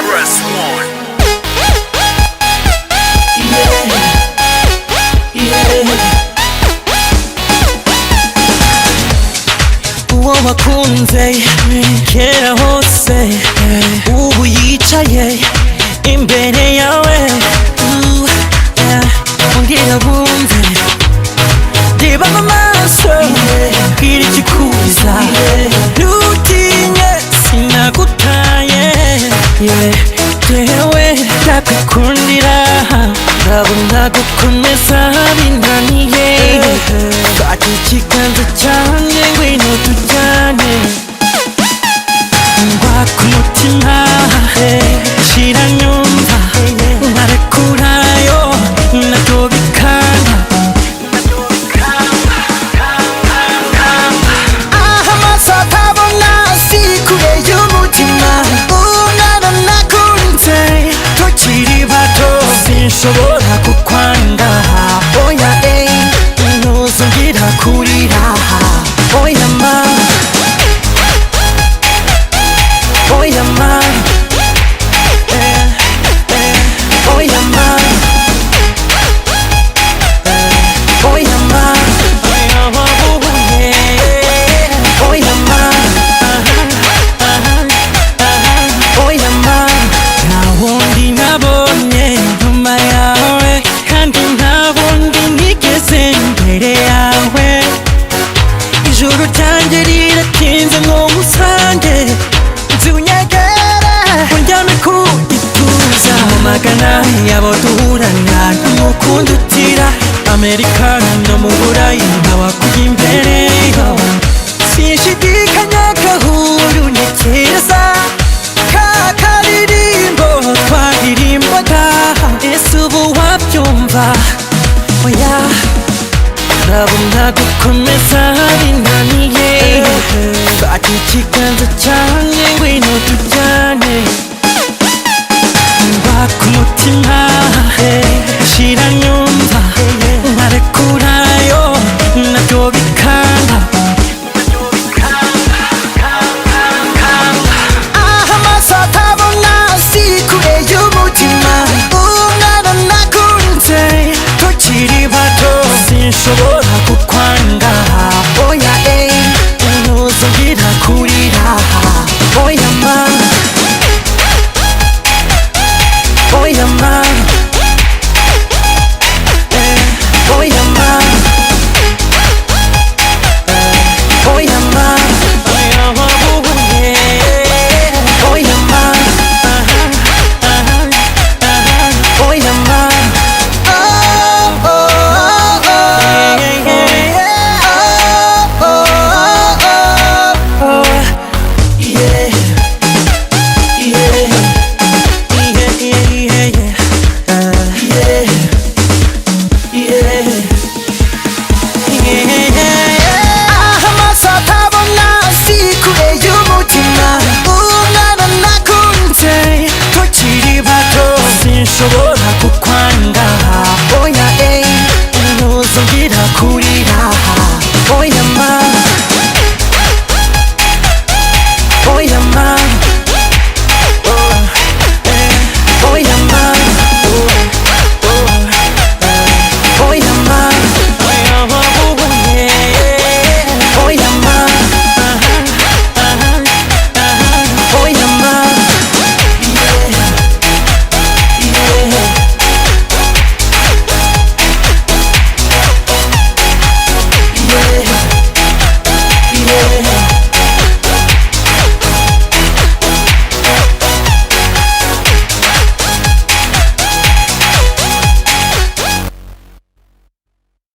Press 1. 우와 wakunze kera hose ubu yicaye imbere yawe ongera bumve reba mu maso bwira ikikuza ntutinye sinagutaye jewe ndakwikundira ndabona gukomeza binaniye fata ikiganza cyanjye ngwino tujyane ngwa ku mutima shira nyumva nkarekurayo nabyo bikanga aha amaso atabona si kure y'umutima umwana nakunze tukiri bato sinshobora kukwanga oya ntuzongera kurira oya ma oya ma oya ma oya ma oya ma oya ma nta wundi nabonye nyuma yawe kandi nta wundi nigeze imbere yawe ijuru ryanjye riratinze ngo ngusange nzi unyegere unjyane ku gituza mu magana yabo duhurana n'umukundo utira amerikani no mu burayi nkabakujya imbere sinshidikanya gahuru ntekereza ka karirimbo twaririmbaga ese ubu wabyumva oya ndabona gukomeza binaniye fata